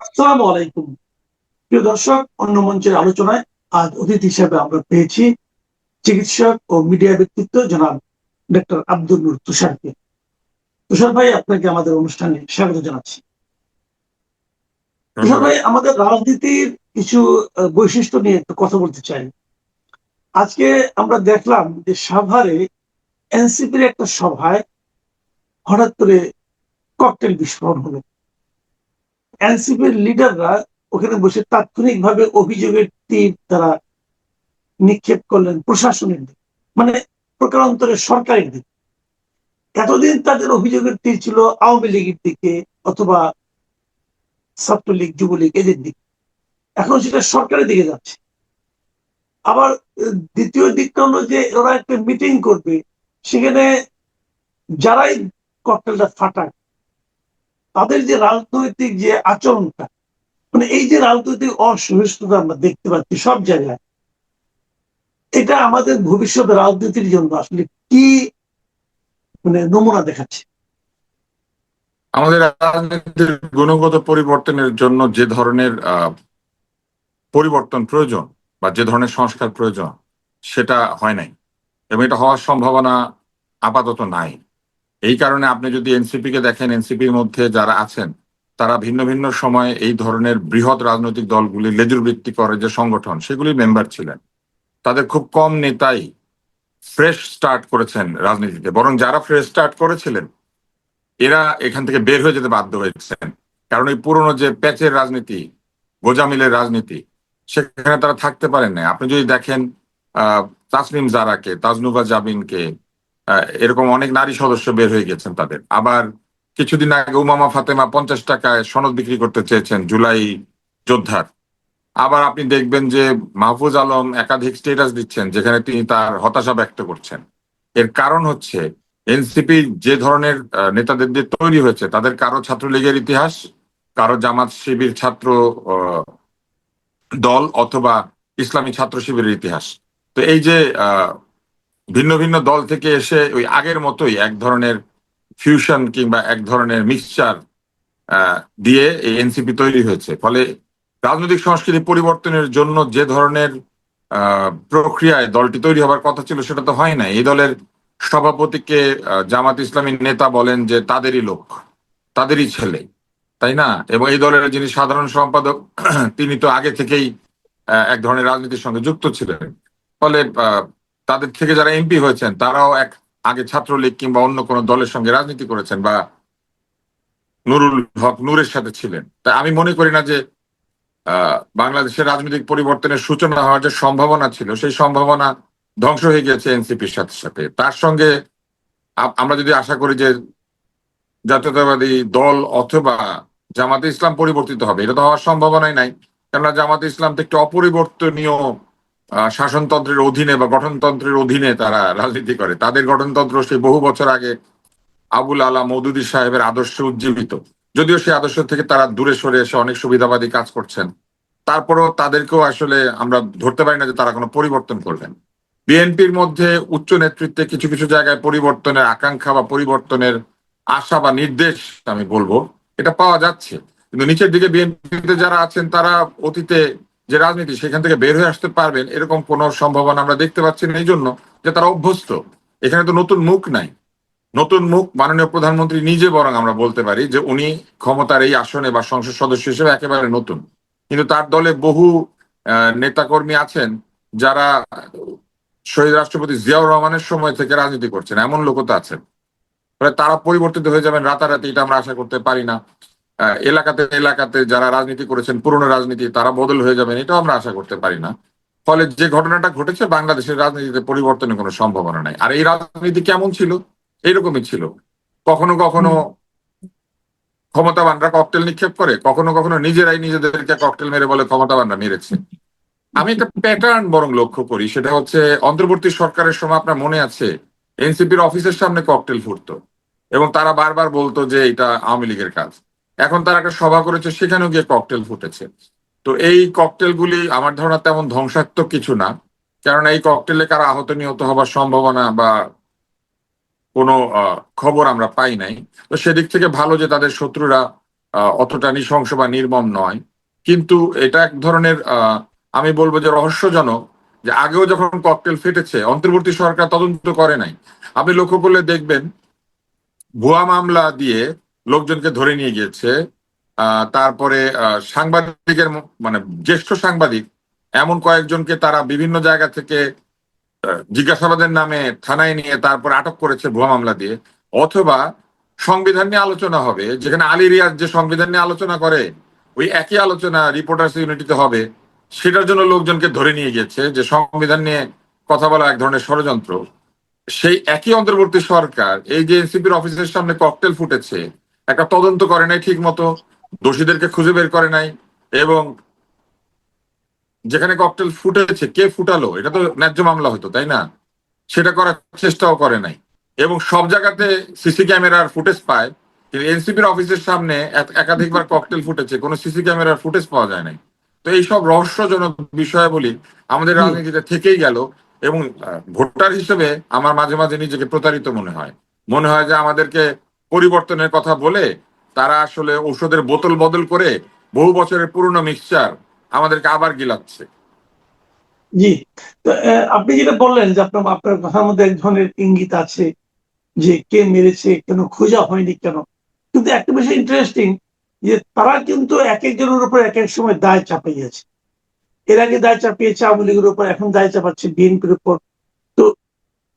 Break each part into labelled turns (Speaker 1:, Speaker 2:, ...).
Speaker 1: আসসালামু আলাইকুম। প্রিয় দর্শক, অন্য মঞ্চের আলোচনায় আজ অতিথি হিসেবে আমরা পেয়েছি চিকিৎসক ও মিডিয়া ব্যক্তিত্ব জনাব ডক্টর আব্দুল নূর তুষারকে। তুষার ভাই, আপনাকে আমাদের অনুষ্ঠানে স্বাগত জানাচ্ছি। তুষার
Speaker 2: ধন্যবাদ।
Speaker 1: ভাই, আমাদের রাজনীতির কিছু বৈশিষ্ট্য নিয়ে একটু কথা বলতে চাই। আজকে আমরা দেখলাম যে সাভারে এনসিপির একটা সভায় হঠাৎ করে ককটেল বিস্ফোরণ হলো। এনসিপির লিডাররা ওখানে বসে তাৎক্ষণিকভাবে অভিযোগের তীর তারা নিক্ষেপ করলেন প্রশাসনের দিকে, মানে প্রকারান্তরে সরকারের দিকে। এতদিন তাদের অভিযোগের তীর ছিল আওয়ামী লীগের দিকে অথবা ছাত্রলীগ, যুবলীগ, এদের দিকে। এখন সেটা সরকারের দিকে যাচ্ছে। আবার দ্বিতীয় দিকটা হলো যে ওরা একটা মিটিং করবে, সেখানে যারাই ককটেলটা ফাটায় তাদের যে রাজনৈতিক যে আচরণটা, মানে এই যে রাজনৈতিক অসহিষ্ণুতা আমরা দেখতে পাচ্ছি সব জায়গায়, এটা আমাদের ভবিষ্যৎ রাজনীতির জন্য আসলে কি নমুনা দেখাচ্ছে?
Speaker 2: আমাদের রাজনীতির গুণগত পরিবর্তনের জন্য যে ধরনের পরিবর্তন প্রয়োজন বা যে ধরনের সংস্কার প্রয়োজন সেটা হয় নাই, এবং এটা হওয়ার সম্ভাবনা আপাতত নাই। এই কারণে আপনি যদি এনসিপি কে দেখেন, এনসিপির মধ্যে যারা আছেন তারা ভিন্ন ভিন্ন সময়ে এই ধরনের বৃহৎ রাজনৈতিক দলগুলি লেজুর ভিত্তি করে যে সংগঠন সেগুলির মেম্বার ছিলেন। তাদের খুব কম নেতাই ফ্রেশ স্টার্ট করেছেন রাজনীতিতে, বরং যারা ফ্রেশ স্টার্ট করেছিলেন এরা এখান থেকে বের হয়ে যেতে বাধ্য হয়েছেন। কারণ এই পুরনো যে প্যাচের রাজনীতি, গোজামিলের রাজনীতি, সেখানে তারা থাকতে পারেন না। আপনি যদি দেখেন তাসনিম জারাকে, তাজনুভা জাবিনকে, এরকম অনেক নারী সদস্য বের হয়ে গেছেন তাদের। আবার কিছুদিন আগে উমামা ফাতেমা 50 টাকায় সনদ বিক্রি করতে চেয়েছেন জুলাই যোদ্ধার। আবার আপনি দেখবেন যে মাহফুজ আলম একাধিক স্টেটাস দিচ্ছেন যেখানে তিনি তার হতাশা ব্যক্ত করছেন। এর কারণ হচ্ছে এনসিপি যে ধরনের নেতাদের দিয়ে তৈরি হয়েছে, তাদের কারো ছাত্রলীগের ইতিহাস, কারো জামাত শিবির ছাত্র আহ, দল, অথবা ইসলামী ছাত্র শিবিরের ইতিহাস। তো এই যে ভিন্ন ভিন্ন দল থেকে এসে ওই আগের মতোই এক ধরনের ফিউশন কিংবা এক ধরনের মিক্সচার আহ, দিয়ে এই এনসিপি তৈরি হয়েছে। ফলে রাজনৈতিক সংস্কৃতি পরিবর্তনের জন্য যে ধরনের প্রক্রিয়ায় দলটি তৈরি হবার কথা ছিল সেটা তো হয় না। এই দলের সভাপতিকে জামাত ইসলামীর নেতা বলেন যে তাদেরই লোক, তাদেরই ছেলে, তাই না? এবং এই দলের যিনি সাধারণ সম্পাদক তিনি তো আগে থেকেই এক ধরনের রাজনীতির সঙ্গে যুক্ত ছিলেন। ফলে তাদের থেকে যারা এমপি হয়েছেন তারাও আগে ছাত্রলীগ কিংবা অন্য কোনো দলের সঙ্গে রাজনীতি করেছেন বা নুরুল হক নূরের সাথে ছিলেন। তাই আমি মনে করি না যে বাংলাদেশের রাজনৈতিক পরিবর্তনের সূচনা হওয়ার যে সম্ভাবনা ছিল সেই সম্ভাবনা ধ্বংস হয়ে গেছে এনসিপির সাথে সাথে। তার সঙ্গে আমরা যদি আশা করি যে জাতীয়তাবাদী দল অথবা জামাতে ইসলাম পরিবর্তিত হবে, এটা তো হওয়ার সম্ভাবনাই নাই। কেননা জামাতে ইসলাম তো একটি অপরিবর্তনীয় শাসনতন্ত্রের অধীনে বা গঠনতন্ত্রের অধীনে তারা রাজনীতি করে। তাদের গঠনতন্ত্র সেই বহু বছর আগে আবুল আলা মওদুদী সাহেবের আদর্শে উজ্জীবিত। যদিও সেই আদর্শ থেকে তারা দূরে সরে এসে অনেক সুবিধাবাদী কাজ করছেন, তারপরেও তাদেরকেও আসলে আমরা ধরতে পারি না যে তারা কোনো পরিবর্তন করবেন। বিএনপির মধ্যে উচ্চ নেতৃত্বে কিছু কিছু জায়গায় পরিবর্তনের আকাঙ্ক্ষা বা পরিবর্তনের আশা বা নির্দেশ আমি বলবো এটা পাওয়া যাচ্ছে, কিন্তু নিচের দিকে বিএনপিতে যারা আছেন তারা অতীতে যে রাজনীতি সেখান থেকে বের হয়ে আসতে পারবেন এরকম কোনো সম্ভাবনা আমরা দেখতে পাচ্ছি না। এই জন্য যে তারা অভ্যস্ত, এখানে তো নতুন মুখ নাই। নতুন মুখ মাননীয় প্রধানমন্ত্রী নিজে, বরং আমরা বলতে পারি যে উনি ক্ষমতার এই আসনে বা সংসদ সদস্য হিসেবে একেবারে নতুন। কিন্তু তার দলে বহু নেতাকর্মী আছেন যারা শহীদ রাষ্ট্রপতি জিয়াউর রহমানের সময় থেকে রাজনীতি করছেন, এমন লোকও তো আছেন। ফলে তারা পরিবর্তিত হয়ে যাবেন রাতারাতি এটা আমরা আশা করতে পারি না। এলাকাতে এলাকাতে যারা রাজনীতি করেছেন পুরনো রাজনীতি তারা বদল হয়ে যাবেন এটাও আমরা আশা করতে পারি না। ফলে যে ঘটনাটা ঘটেছে বাংলাদেশের রাজনীতিতে পরিবর্তনের কোনো সম্ভাবনা নাই। আর এই রাজনীতি কেমন ছিল? এইরকমই ছিল। কখনো কখনো ক্ষমতাবানরা ককটেল নিক্ষেপ করে, কখনো কখনো নিজেরাই নিজেদেরকে ককটেল মেরে বলে ক্ষমতাবানরা মেরেছে। আমি একটা প্যাটার্ন বরং লক্ষ্য করি, সেটা হচ্ছে অন্তর্বর্তী সরকারের সময় আপনার মনে আছে এনসিপির অফিসের সামনে ককটেল ফুটতো এবং তারা বারবার বলতো যে এটা আওয়ামী লীগের কাজ। এখন তারা একটা সভা করেছে, সেখানেও গিয়ে ককটেল ফুটেছে। তো এই ককটেল গুলি আমার ধারণা তেমন ধ্বংসাত্মক কিছু না, কারণ এই ককটেলে কারো আহত নিহত হবার সম্ভাবনা বা কোনো খবর আমরা পাই নাই। তো সেদিক থেকে ভালো যে তাদের শত্রুরা অতটা নৃশংস বা নির্মম নয়, কিন্তু এটা এক ধরনের আমি বলবো যে রহস্যজনক, যে আগেও যখন ককটেল ফেটেছে অন্তর্বর্তী সরকার তদন্ত করে নাই। আপনি লক্ষ্য করলে দেখবেন ভুয়া মামলা দিয়ে লোকজনকে ধরে নিয়ে গিয়েছে। তারপরে সাংবাদিকের মানে জ্যেষ্ঠ সাংবাদিক এমন কয়েকজনকে তারা বিভিন্ন জায়গা থেকে জিজ্ঞাসাবাদের নামে থানায় নিয়ে তারপর আটক করেছে ভুয়া মামলা দিয়ে। অথবা সংবিধান নিয়ে আলোচনা হবে, যেখানে আলী রিয়াজ যে সংবিধান নিয়ে আলোচনা করে ওই একই আলোচনা রিপোর্টার্স ইউনিটিতে হবে, সেটার জন্য লোকজনকে ধরে নিয়ে গেছে, যে সংবিধান নিয়ে কথা বলা এক ধরনের ষড়যন্ত্র। সেই একই অন্তর্বর্তী সরকার এই যে এনসিপির অফিসের সামনে ককটেল ফুটেছে, একটা তদন্ত করে নাই ঠিক মতো, দোষীদেরকে খুঁজে বের করে নাই, এবং যেখানে ককটেল ফুটেছে কে ফুটালো এটা তো ন্যায্য মামলা হতো, তাই না? সেটা করার চেষ্টাও করে নাই। এবং সব জায়গাতে সিসি ক্যামেরার ফুটেজ পায়, কিন্তু এনসিপির অফিসের সামনে একাধিকবার ককটেল ফুটেছে, কোনো সিসি ক্যামেরার ফুটেজ পাওয়া যায় নাই। তো এইসব রহস্যজনক বিষয় বলি আমাদের
Speaker 1: জি।
Speaker 2: রাজনীতিতে থেকেই গেল। এবং ভোটার হিসেবে আমার মাঝে মাঝে নিজেকে প্রতারিত মনে হয়। মনে হয় যে আমাদেরকে পরিবর্তনের কথা বলে তারা আসলে ঔষধের বোতল বদল করে বহু বছরের পুরনো মিক্সচার আমাদেরকে আবার গিলাচ্ছে।
Speaker 1: জি। তো আপনি যেটা বললেন যে আপনার আপনার কথার মধ্যে এক ধরনের ইঙ্গিত আছে যে কে মেরেছে, কেন খোঁজা হয়নি কেন। কিন্তু একটা বিষয় ইন্টারেস্টিং, যে তারা কিন্তু একেকজনের উপর একেক সময় দায় চাপাইয়াছে। এর আগে দায় চাপিয়েছে আওয়ামী লীগের উপর, এখন দায় চাপাচ্ছে বিএনপির উপর। তো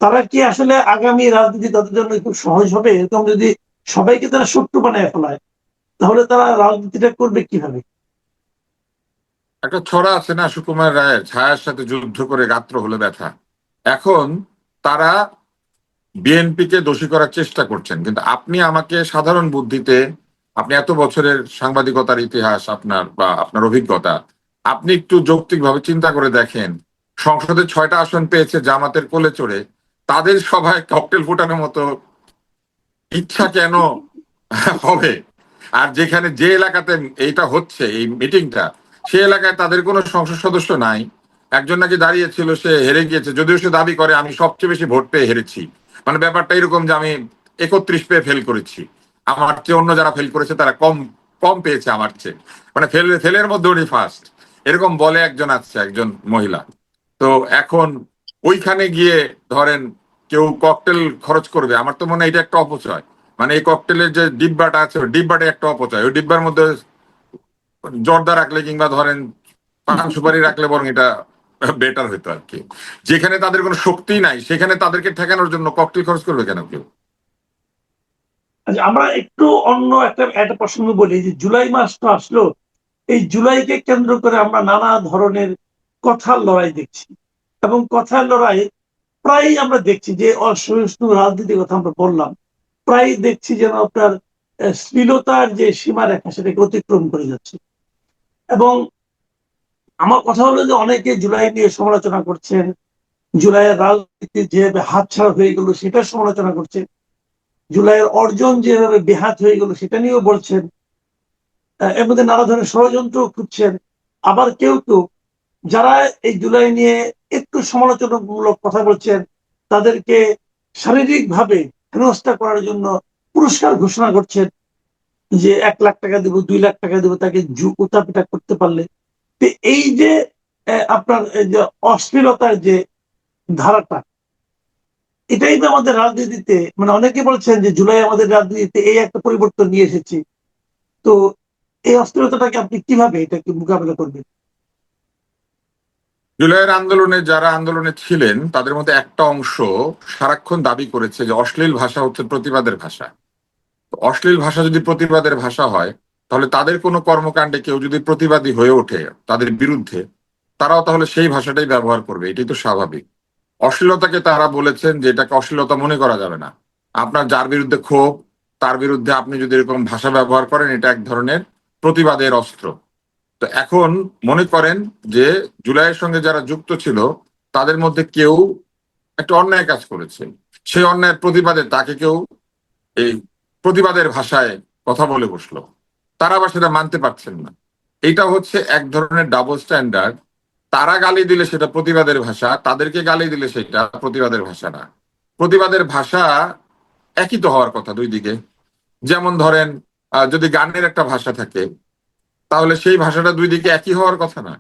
Speaker 1: তারা কি আসলে আগামী রাজনীতি তাদের জন্য খুব সহজ হবে? এরকম যদি সবাইকে তারা শত্রু বানায় ফেলায়, তাহলে তারা রাজনীতিটা করবে কিভাবে?
Speaker 2: একটা ছড়া আছে না, সুকুমার রায়ের, ছায়ার সাথে যুদ্ধ করে গাত্র হলো ব্যথা। এখন তারা বিএনপিকে দোষী করার চেষ্টা করছেন, কিন্তু আপনি আমাকে সাধারণ বুদ্ধিতে, আপনি এত বছরের সাংবাদিকতার ইতিহাস আপনার বা আপনার অভিজ্ঞতা, আপনি একটু যৌক্তিকভাবে চিন্তা করে দেখেন, সংসদে 6টা আসন পেয়েছে জামাতের কোলে চড়ে, তাদের সভায় ককটেল ফোটানোর মতো ইচ্ছা কেন হবে? আর যেখানে যে এলাকাতে এইটা হচ্ছে এই মিটিংটা, সে এলাকায় তাদের কোনো সংসদ সদস্য নাই। একজন নাকি দাঁড়িয়েছিল, সে হেরে গিয়েছে, যদিও সে দাবি করে আমি সবচেয়ে বেশি ভোট পেয়ে হেরেছি। মানে ব্যাপারটা এরকম যে আমি 31 পেয়ে ফেল করেছি, আমার চেয়ে অন্য যারা ফেল করেছে তারা কম কম পেয়েছে আমার চেয়ে, মানে ফেলের মধ্যে উনি ফার্স্ট, এরকম বলে একজন আছে, একজন মহিলা। তো এখন ওইখানে গিয়ে ধরেন কেউ ককটেল খরচ করবে, আমার তো মনে হয় এটা একটা অপচয়। মানে এই ককটেলের যে ডিব্বাটা আছে ওই ডিব্বাটা একটা অপচয়, ওই ডিব্বার মধ্যে জর্দা রাখলে কিংবা ধরেন পান সুপারি রাখলে বরং এটা বেটার হইতো আর কি। যেখানে তাদের কোনো শক্তি নাই সেখানে তাদেরকে ঠেকানোর জন্য ককটেল খরচ করবে কেন কেউ?
Speaker 1: আচ্ছা, আমরা একটু অন্য একটা একটা প্রসঙ্গ বলি, যে জুলাই মাস তো আসলো। এই জুলাইকে কেন্দ্র করে আমরা নানা ধরনের কথার লড়াই দেখছি, এবং কথার লড়াই প্রায়ই আমরা দেখছি যে অসহিষ্ণু রাজনীতির কথা আমরা বললাম, প্রায় দেখছি যেন আপনার শ্লীলতার যে সীমারেখা সেটাকে অতিক্রম করে যাচ্ছে। এবং আমার কথা হলো যে অনেকে জুলাই নিয়ে সমালোচনা করছেন, জুলাইয়ের রাজনীতি যেভাবে হাতছাড়া হয়ে গেল সেটার সমালোচনা করছেন, জুলাইয়ের অর্জন যেভাবে বেহাত হয়ে গেল সেটা নিয়েও বলছেন। এর মধ্যে নানা ধরনের ষড়যন্ত্র খুঁজছেন। আবার কেউ কেউ যারা এই জুলাই নিয়ে একটু সমালোচনামূলক কথা বলছেন, তাদেরকে শারীরিকভাবে হেনস্থা করার জন্য পুরস্কার ঘোষণা করছেন, যে 1 লাখ টাকা দেবো, 2 লাখ টাকা দেবো তাকে উতাপিটা করতে পারলে। তো এই যে আপনার এই যে অশ্লীলতার যে ধারাটা, এটাই তো আমাদের রাজনীতিতে, মানে অনেকে বলছেন যে জুলাই আমাদের রাজনীতিতে এই একটা পরিবর্তন নিয়ে এসেছে। তো এই অস্থিরতাটাকে আপনি কিভাবে এটাকে মোকাবেলা করবেন?
Speaker 2: জুলাইয়ের আন্দোলনে যারা আন্দোলনে ছিলেন তাদের মধ্যে একটা অংশ সারাক্ষণ দাবি করেছে যে অশ্লীল ভাষা হচ্ছে প্রতিবাদের ভাষা। তো অশ্লীল ভাষা যদি প্রতিবাদের ভাষা হয়, তাহলে তাদের কোনো কর্মকাণ্ডে কেউ যদি প্রতিবাদী হয়ে ওঠে তাদের বিরুদ্ধে, তারাও তাহলে সেই ভাষাটাই ব্যবহার করবে, এটাই তো স্বাভাবিক। অশ্লীলতাকে তারা বলেছেন যে এটাকে অশ্লীলতা মনে করা যাবে না। আপনার যার বিরুদ্ধে ক্ষোভ, তার বিরুদ্ধে আপনি যদি এরকম ভাষা ব্যবহার করেন, এটা এক ধরনের প্রতিবাদের অস্ত্র। তো এখন মনে করেন যে জুলাইয়ের সঙ্গে যারা যুক্ত ছিল তাদের মধ্যে কেউ একটা অন্যায় কাজ করেছে, সেই অন্যায়ের প্রতিবাদে তাকে কেউ এই প্রতিবাদের ভাষায় কথা বলে বসলো, তারা আবার সেটা মানতে পারছেন না। এইটা হচ্ছে এক ধরনের ডাবল স্ট্যান্ডার্ড। তারা গালি দিলে সেটা প্রতিবাদের ভাষা, তাদেরকে গালি দিলে সেটা প্রতিবাদের ভাষা না। প্রতিবাদের ভাষা একই তো হওয়ার কথা দুই দিকে। যেমন ধরেন যদি গানের একটা ভাষা থাকে, তাহলে সেই ভাষাটা দুই দিকে একই হওয়ার কথা না।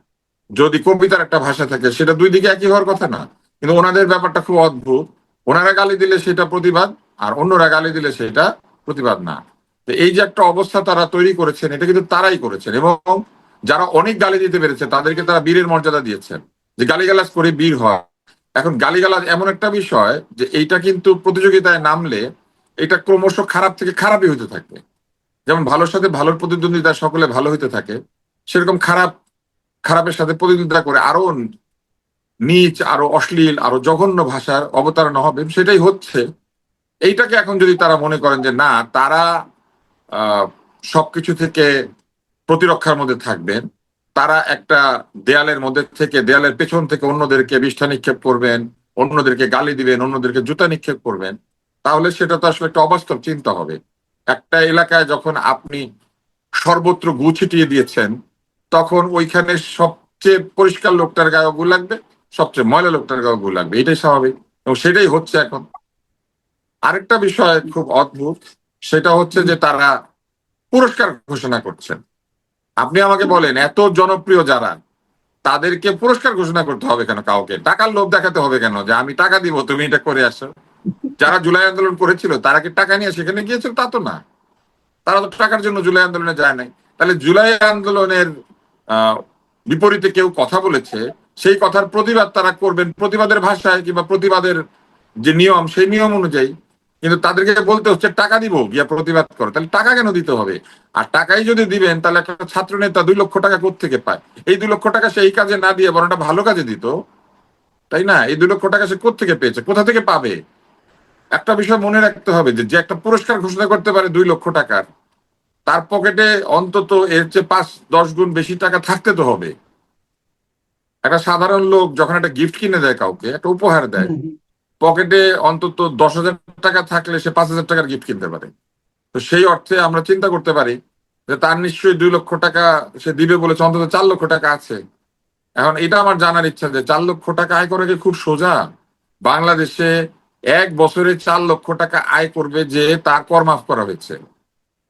Speaker 2: যদি কবিতার একটা ভাষা থাকে, সেটা দুই দিকে একই হওয়ার কথা না। কিন্তু ওনাদের ব্যাপারটা খুব অদ্ভুত। ওনারা গালি দিলে সেটা প্রতিবাদ, আর অন্যরা গালি দিলে সেটা প্রতিবাদ না। তো এই যে একটা অবস্থা তারা তৈরি করেছেন, এটা কিন্তু তারাই করেছেন। এবং যারা অনেক গালি দিতে পেরেছে তাদেরকে তারা বীরের মর্যাদা দিয়েছেন, যে গালিগালাজ করে বীর হয়। এখন গালিগালাজ এমন একটা বিষয় যে এইটা কিন্তু প্রতিযোগিতায় নামলে এটা ক্রমশ খারাপ থেকে খারাপই হতে থাকবে। যেমন ভালোর সাথে ভালোর প্রতিদ্বন্দ্বিতা সকলে ভালো হইতে থাকে, সেরকম খারাপ খারাপের সাথে প্রতিদ্বন্দ্বিতা করে আরো নীচ, আরো অশ্লীল, আরো জঘন্য ভাষার অবতারণা হবে, সেটাই হচ্ছে। এইটাকে এখন যদি তারা মনে করেন যে না, তারা আহ সবকিছু থেকে প্রতিরক্ষার মধ্যে থাকবেন, তারা একটা দেয়ালের মধ্যে থেকে, দেয়ালের পেছন থেকে অন্যদেরকে বিষ্ঠা নিক্ষেপ করবেন, অন্যদেরকে গালি দিবেন, অন্যদেরকে জুতা নিক্ষেপ করবেন, তাহলে সেটা তো আসলে একটা অবাস্তব চিন্তা হবে। একটা এলাকায় যখন আপনি সর্বত্র গু ছিটিয়ে দিয়েছেন, তখন ওইখানে সবচেয়ে পরিষ্কার লোকটার গায়ে গু লাগবে, সবচেয়ে ময়লা লোকটার গায়ে গু লাগবে, এটাই স্বাভাবিক। এবং সেটাই হচ্ছে এখন। আরেকটা বিষয় খুব অদ্ভুত, সেটা হচ্ছে যে তারা পুরস্কার ঘোষণা করছেন। আপনি আমাকে বলেন, এত জনপ্রিয় যারা, তাদেরকে পুরস্কার ঘোষণা করতে হবে কেন? কাউকে টাকার লোভ দেখাতে হবে কেন যে আমি টাকা দিব তুমি এটা করে আসো? যারা জুলাই আন্দোলন করেছিল তারা কি টাকা নিয়ে সেখানে গিয়েছিল? তা তো না। তারা তো টাকার জন্য জুলাই আন্দোলনে যায় নাই। তাহলে জুলাই আন্দোলনের আহ বিপরীতে কেউ কথা বলেছে, সেই কথার প্রতিবাদ তারা করবেন প্রতিবাদের ভাষায় কিংবা প্রতিবাদের যে নিয়ম, সেই নিয়ম অনুযায়ী। কিন্তু তাদেরকে বলতে হচ্ছে টাকা দিব গিয়া প্রতিবাদ করো। তাহলে টাকা কেন দিতে হবে? আর টাকাই যদি দিবেন, তাহলে একটা ছাত্র নেতা 2 লক্ষ টাকা কোত্থেকে পায়? এই 2 লক্ষ টাকা সে এই কাজে না দিয়ে বরং একটা ভালো কাজে দিত, তাই না? এই 2 লক্ষ টাকা সে কোত্থেকে পেয়েছে, কোথা থেকে পাবে? একটা বিষয় মনে রাখতে হবে, যে যে একটা পুরস্কার ঘোষণা করতে পারে 2 লক্ষ টাকার, তার পকেটে অন্তত এর চেয়ে 5-10 গুণ বেশি টাকা থাকতে তো হবে। একটা সাধারণ লোক যখন একটা গিফট কিনে দেয়, কাউকে একটা উপহার দেয়, পকেটে অন্তত 10,000 টাকা থাকলে সে 5,000 টাকার গিফট কিনতে পারে। তো সেই অর্থে আমরা চিন্তা করতে পারি যে তার নিশ্চয়ই 2 লক্ষ টাকা সে দিবে বলেছে, অন্তত 4 লক্ষ টাকা আছে। এখন এটা আমার জানার ইচ্ছা, যে 4 লক্ষ টাকা আয় করা কি খুব সোজা? বাংলাদেশে 1 বছরে 4 লক্ষ টাকা আয় করবে যে তার কর মাফ করা হয়েছে।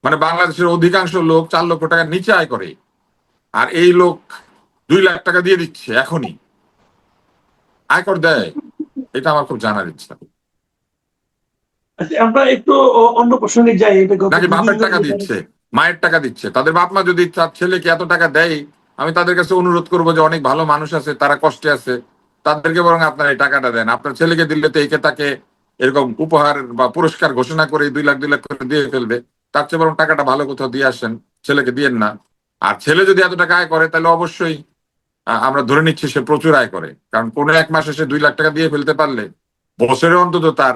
Speaker 2: মানে বাংলাদেশের অধিকাংশ লোক 4 লক্ষ টাকার নিচে আয় করে, আর এই লোক 2 লাখ টাকা দিয়ে দিচ্ছে এখনই, আয়কর দেয়। এটা আমার খুব জানার ইচ্ছা।
Speaker 1: আচ্ছা, আমরা একটু অন্য প্রসঙ্গে যাই। এটা গত
Speaker 2: নাকি
Speaker 1: দুদিন
Speaker 2: বাপের
Speaker 1: ধরে
Speaker 2: টাকা
Speaker 1: যেটা
Speaker 2: দিচ্ছে, মায়ের টাকা দিচ্ছে? তাদের বাপ মা যদি তার ছেলেকে এত টাকা দেয়, আমি তাদের কাছে অনুরোধ করবো যে অনেক ভালো মানুষ আছে, তারা কষ্টে আছে, তাদেরকে বরং আপনারা এই টাকাটা দেন। আপনার ছেলেকে দিলে তো একে তাকে এরকম উপহার বা পুরস্কার ঘোষণা করে 2 লাখ 2 লাখ করে দিয়ে ফেলবে। তার চেয়ে বরং টাকাটা ভালো কোথাও দিয়ে আসেন, ছেলেকে দিয়েন না। আর ছেলে যদি এত টাকা আয় করে, তাহলে অবশ্যই আমরা ধরে নিচ্ছি সে প্রচুর আয় করে। কারণ কোনো এক মাসে সে 2 লাখ টাকা দিয়ে ফেলতে পারলে বছরে অন্তত তার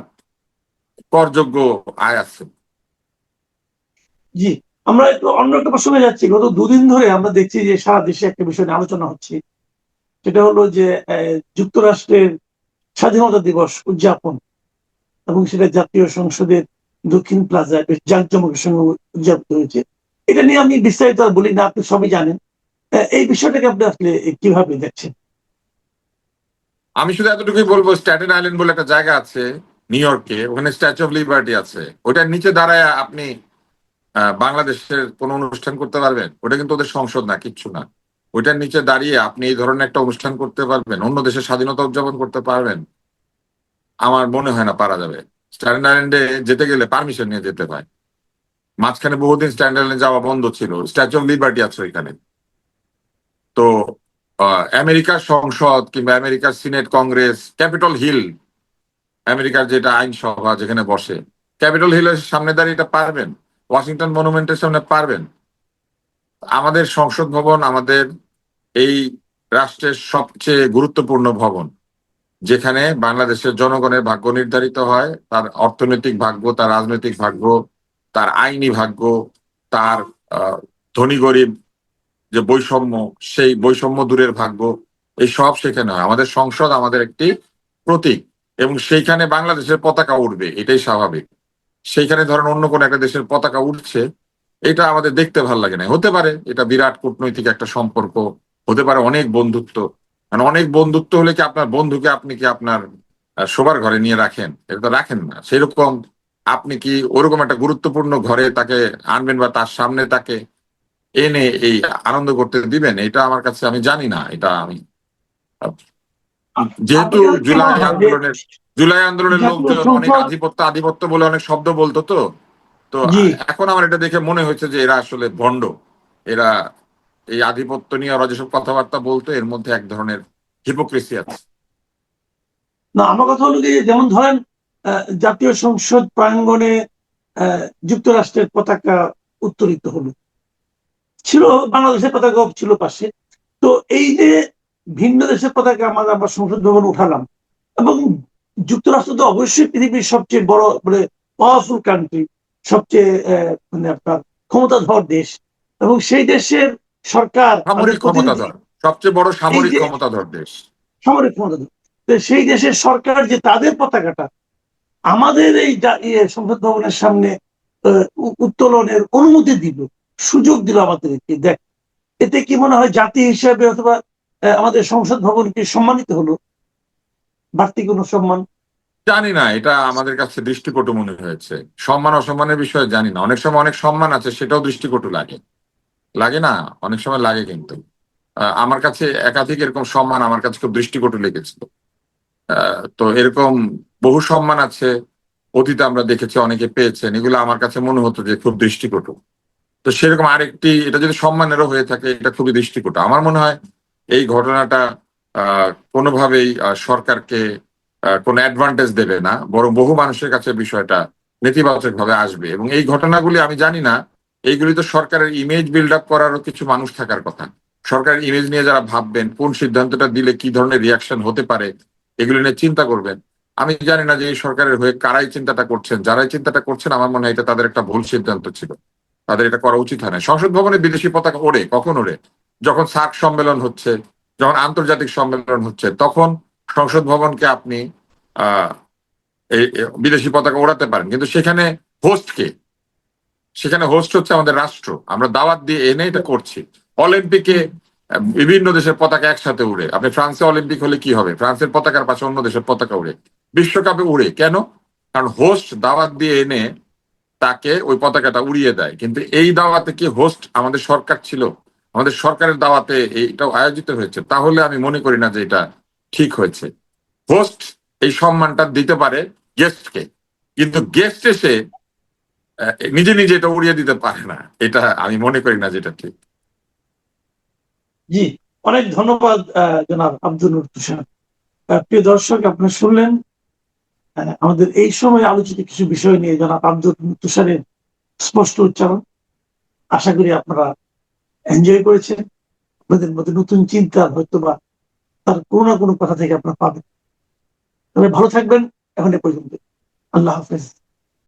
Speaker 2: করযোগ্য আয় আছে।
Speaker 1: জি, আমরা একটু অন্য একটা প্রসঙ্গে যাচ্ছি। গত দুদিন ধরে আমরা দেখছি যে সারা দেশে একটা বিষয় নিয়ে আলোচনা হচ্ছে। সেটা হলো যে যুক্তরাষ্ট্রের স্বাধীনতা দিবস উদযাপন, এবং সেটা জাতীয় সংসদের দক্ষিণ প্লাজায় বেশ জাঁকজমকের সঙ্গে উদযাপিত হয়েছে। এটা নিয়ে আমি বিস্তারিত আর বলি না, আপনি সবই জানেন। এই বিষয়টাকে আপনি আসলে কিভাবে দেখছেন?
Speaker 2: আমি শুধু এতটুকুই বলবো, স্ট্যাটেন আইল্যান্ড বলে একটা জায়গা আছে নিউ ইয়র্কে, ওখানে স্ট্যাচু অফ লিবার্টি আছে। ওটার নিচে দাঁড়ায় আপনি বাংলাদেশের কোন অনুষ্ঠান করতে পারবেন? ওটা কিন্তু ওদের সংসদ না, কিচ্ছু না। ওইটার নিচে দাঁড়িয়ে আপনি এই ধরনের একটা অনুষ্ঠান করতে পারবেন, অন্য দেশের স্বাধীনতা উদযাপন করতে পারবেন? আমার মনে হয় না পারা যাবে। স্ট্যাটেন আইল্যান্ডে যেতে গেলে পারমিশন নিয়ে যেতে হয়। মাঝখানে বহুদিন স্ট্যাটেন আইল্যান্ডে যাওয়া বন্ধ ছিল। স্ট্যাচু অফ লিবার্টি আছে ওইখানে। তো আমেরিকার সংসদ কিংবা আমেরিকার সিনেট, কংগ্রেস, ক্যাপিটল হিল, আমেরিকার যেটা আইনসভা যেখানে বসে, ক্যাপিটল হিলের সামনে দাঁড়িয়ে এটা পারবেন? ওয়াশিংটন মনুমেন্টের সামনে পারবেন? আমাদের সংসদ ভবন আমাদের এই রাষ্ট্রের সবচেয়ে গুরুত্বপূর্ণ ভবন, যেখানে বাংলাদেশের জনগণের ভাগ্য নির্ধারিত হয়, তার অর্থনৈতিক ভাগ্য, তার রাজনৈতিক ভাগ্য, তার আইনি ভাগ্য, তার ধনী গরিব যে বৈষম্য, সেই বৈষম্য দূরের ভাগ্য, এই সব সেখানে হয়। আমাদের সংসদ আমাদের একটি প্রতীক, এবং সেইখানে বাংলাদেশের পতাকা উঠবে, এটাই স্বাভাবিক। সেইখানে ধরেন অন্য কোন একটা দেশের পতাকা উঠছে, এটা আমাদের দেখতে ভালো লাগে না। হতে পারে এটা বিরাট কূটনৈতিক একটা সম্পর্ক, হতে পারে অনেক বন্ধুত্ব। মানে অনেক বন্ধুত্ব হলে কি আপনার বন্ধুকে আপনি কি আপনার শোবার ঘরে নিয়ে রাখেন? এটা তো রাখেন না। সেরকম আপনি কি ওরকম একটা গুরুত্বপূর্ণ ঘরে তাকে আনবেন বা তার সামনে তাকে এনে এই আনন্দ করতে দিবেন? এটা আমার কাছে, আমি জানি না। এটা আমি যেহেতু
Speaker 1: আপনার কাছে কি মনে হয় যে
Speaker 2: জুলাই আন্দোলনের
Speaker 1: জাতীয়
Speaker 2: লোকজন অনেক
Speaker 1: সংসদ?
Speaker 2: আধিপত্য আধিপত্য বলে অনেক শব্দ বলতো, তো তো
Speaker 1: জি,
Speaker 2: এখন আমার এটা দেখে মনে হয়েছে যে এরা আসলে ভণ্ড। এরা এই আধিপত্য নিয়ে ওরা যেসব কথাবার্তা বলতো এর মধ্যে এক ধরনের হিপোক্রেসি আছে।
Speaker 1: না, আমার কথা হলো যে যেমন ধরেন জাতীয় সংসদ প্রাঙ্গণে যুক্তরাষ্ট্রের পতাকা উত্তোলিত হলো, ছিল বাংলাদেশের পতাকাও ছিল পাশে। তো এই যে ভিন্ন দেশের পতাকা আমরা সংসদ ভবনে উঠালাম, এবং যুক্তরাষ্ট্র তো অবশ্যই পৃথিবীর সবচেয়ে বড় মানে পাওয়ারফুল কান্ট্রি, সবচেয়ে মানে আপনার ক্ষমতাধর দেশ, এবং সেই দেশের সরকার তাদের
Speaker 2: সামরিক
Speaker 1: প্রতিনিধি,
Speaker 2: ক্ষমতাধর, সবচেয়ে বড়
Speaker 1: এই
Speaker 2: সামরিক
Speaker 1: যে
Speaker 2: ক্ষমতাধর দেশ।
Speaker 1: সামরিক ক্ষমতাধর, তো সেই দেশের সরকার যে তাদের পতাকাটা আমাদের এই সংসদ ভবনের সামনে উত্তোলনের অনুমতি দিল, সুযোগ দিল আমাদেরকে, দেখ এতে কি মনে হয় জাতি হিসেবে অথবা আমাদের সংসদ ভবন কি সম্মানিত হলো, বাড়তি কোনো সম্মান?
Speaker 2: জানি না, এটা আমাদের কাছে দৃষ্টিকটু মনে হয়েছে। সম্মান অসম্মানের বিষয়ে জানি না, অনেক সময় অনেক সম্মান আছে সেটাও দৃষ্টিকটু লাগে, লাগে না? অনেক সময় লাগে কিন্তু। আমার কাছে একাধিক এরকম সম্মান আমার কাছে খুব দৃষ্টিকটু লেগেছিল। তো এরকম বহু সম্মান আছে, অতীতে আমরা দেখেছি অনেকে পেয়েছেন, এগুলো আমার কাছে মনে হতো যে খুব দৃষ্টিকটু। তো সেরকম আরেকটি, এটা যদি সম্মানেরও হয়ে থাকে এটা খুবই দৃষ্টিকটু। আমার মনে হয় এই ঘটনাটা কোনোভাবেই সরকারকে কোনো অ্যাডভান্টেজ দেবে না, বরং বহু মানুষের কাছে বিষয়টা নেতিবাচক ভাবে আসবে। এবং এই ঘটনাগুলি আমি জানি না, এইগুলি তো সরকারের ইমেজ বিল্ড আপ করারও কিছু মানুষ থাকার কথা। সরকারের ইমেজ নিয়ে যারা ভাববেন, কোন সিদ্ধান্তটা দিলে কি ধরনের রিয়াকশন হতে পারে, এগুলি নিয়ে চিন্তা করবেন। আমি জানি না যে এই সরকারের হয়ে কারাই চিন্তাটা করছেন। যারাই চিন্তাটা করছেন আমার মনে হয় এটা তাদের একটা ভুল সিদ্ধান্ত ছিল, তাদের এটা করা উচিত হয় না। সংসদ ভবনে বিদেশি পতাকা ওড়ে, কখন ওড়ে? যখন সার্ক সম্মেলন হচ্ছে, যখন আন্তর্জাতিক সম্মেলন হচ্ছে, তখন সংসদ ভবনকে আপনি আহ এই বিদেশি পতাকা ওড়াতে পারেন, কিন্তু সেখানে হোস্ট কে? সেখানে হোস্ট হচ্ছে আমাদের রাষ্ট্র, আমরা দাওয়াত দিয়ে এনে এটা করছি। অলিম্পিকে বিভিন্ন দেশের পতাকা একসাথে উড়ে, আপনি ফ্রান্সে অলিম্পিক হলে কি হবে? ফ্রান্সের পতাকার পাশে অন্য দেশের পতাকা উড়ে। বিশ্বকাপে উড়ে কেন? কারণ হোস্ট দাওয়াত দিয়ে এনে তাকে ওই পতাকাটা উড়িয়ে দেয়। কিন্তু এই দাওয়াতে কি হোস্ট আমাদের সরকার ছিল? আমাদের সরকারের দাওয়াতে এইটাও আয়োজিত হয়েছে, তাহলে আমি মনে করি না যে এটা ঠিক হয়েছে। হোস্ট এই সম্মানটা দিতে পারে গেস্টকে, কিন্তু গেস্ট এসে নিজে নিজে এটা উড়িয়ে দিতে পারে না। এটা আমি মনে করি না যেটা ঠিক।
Speaker 1: জি, অনেক ধন্যবাদ জনাব আব্দুল নূর তুষার। প্রিয় দর্শক, আপনারা শুনলেন আমাদের এই সময় আলোচিত কিছু বিষয় নিয়ে জনাব আব্দুল নূর তুষারের স্পষ্ট উচ্চারণ। আশা করি আপনারা এনজয় করেছেন, আপনাদের মধ্যে নতুন চিন্তা হয়তো বা তার কোনো না কোনো কথা থেকে আপনারা পাবেন। তবে ভালো থাকবেন, এখন এ পর্যন্ত। আল্লাহ হাফেজ।